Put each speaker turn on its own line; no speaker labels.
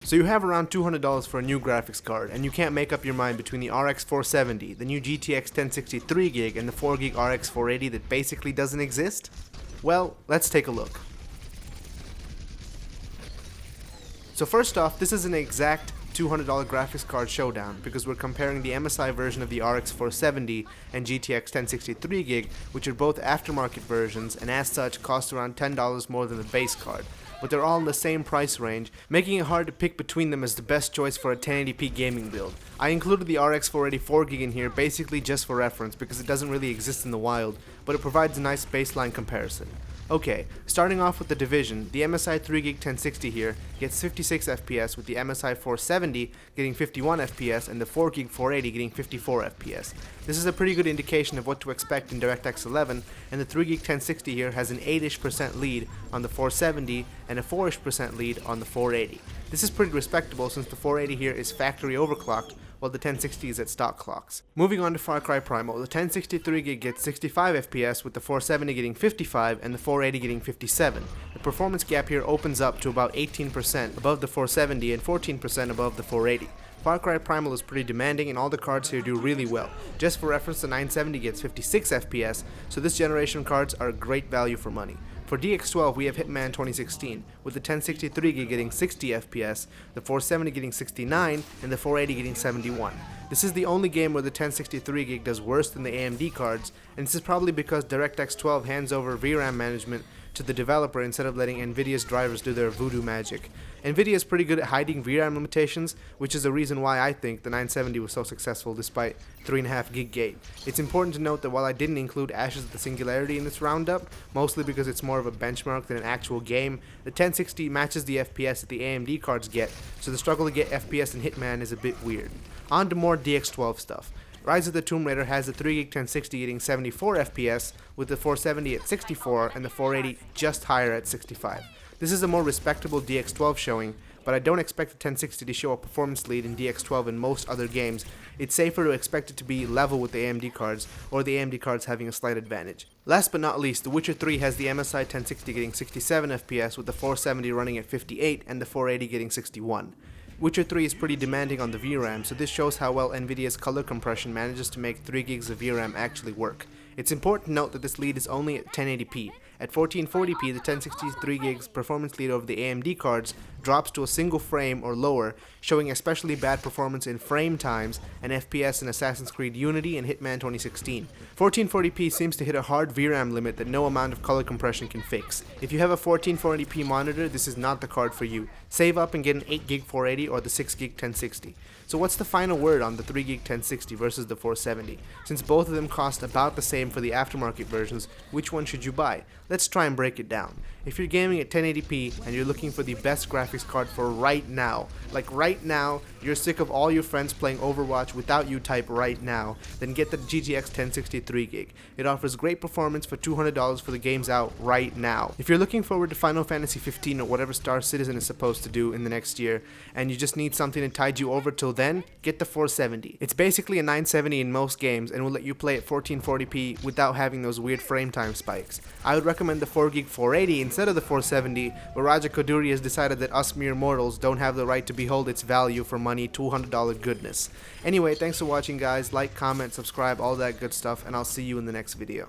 So you have around $200 for a new graphics card, and you can't make up your mind between the RX 470, the new GTX 1060 3GB, and the 4GB RX 480 that basically doesn't exist? Well, let's take a look. So first off, this is an exact $200 graphics card showdown because we're comparing the MSI version of the RX 470 and GTX 1060 3GB, which are both aftermarket versions and as such cost around $10 more than the base card. But they're all in the same price range, making it hard to pick between them as the best choice for a 1080p gaming build. I included the RX 480 4GB in here basically just for reference because it doesn't really exist in the wild, but it provides a nice baseline comparison. Okay, starting off with the division, the MSI 3GB 1060 here gets 56 FPS with the MSI 470 getting 51 FPS and the 4GB 480 getting 54 FPS. This is a pretty good indication of what to expect in DirectX 11, and the 3GB 1060 here has an 8ish% lead on the 470 and a 4ish% lead on the 480. This is pretty respectable since the 480 here is factory overclocked while the 1060 is at stock clocks. Moving on to Far Cry Primal, the 1060 3GB gets 65 FPS with the 470 getting 55 and the 480 getting 57. The performance gap here opens up to about 18% above the 470 and 14% above the 480. Far Cry Primal is pretty demanding and all the cards here do really well. Just for reference, the 970 gets 56 FPS, so this generation cards are a great value for money. For DX12 we have HITMAN 2016, with the 1060 3GB getting 60 FPS, the 470 getting 69, and the 480 getting 71. This is the only game where the 1060 3GB does worse than the AMD cards, and this is probably because DirectX 12 hands over VRAM management to the developer instead of letting Nvidia's drivers do their voodoo magic. Nvidia is pretty good at hiding VRAM limitations, which is the reason why I think the 970 was so successful despite 3.5 gig. It's important to note that while I didn't include Ashes of the Singularity in this roundup, mostly because it's more of a benchmark than an actual game, the 1060 matches the FPS that the AMD cards get, so the struggle to get FPS in Hitman is a bit weird. On to more DX12 stuff. Rise of the Tomb Raider has the 3GB 1060 getting 74 FPS, with the 470 at 64 and the 480 just higher at 65. This is a more respectable DX12 showing, but I don't expect the 1060 to show a performance lead in DX12 in most other games. It's safer to expect it to be level with the AMD cards, or the AMD cards having a slight advantage. Last but not least, The Witcher 3 has the MSI 1060 getting 67 FPS, with the 470 running at 58 and the 480 getting 61. Witcher 3 is pretty demanding on the VRAM, so this shows how well Nvidia's color compression manages to make 3 gigs of VRAM actually work. It's important to note that this lead is only at 1080p. At 1440p, the 1060's 3 gigs performance lead over the AMD cards drops to a single frame or lower, showing especially bad performance in frame times and FPS in Assassin's Creed Unity and Hitman 2016. 1440p seems to hit a hard VRAM limit that no amount of color compression can fix. If you have a 1440p monitor, this is not the card for you. Save up and get an 8GB 480 or the 6GB 1060. So what's the final word on the 3GB 1060 versus the 470? Since both of them cost about the same for the aftermarket versions, which one should you buy? Let's try and break it down. If you're gaming at 1080p and you're looking for the best graphics card for right now, like right now, you're sick of all your friends playing Overwatch without you type right now, then get the GTX 1060 3GB. It offers great performance for $200 for the games out right now. If you're looking forward to Final Fantasy 15 or whatever Star Citizen is supposed to do in the next year, and you just need something to tide you over till then, get the 470. It's basically a 970 in most games and will let you play at 1440p without having those weird frame time spikes. I would recommend the 4GB 480 instead of the 470, but Raja Koduri has decided that us mere mortals don't have the right to behold its value for money $200 goodness. Anyway, thanks for watching guys, like, comment, subscribe, all that good stuff, and I'll see you in the next video.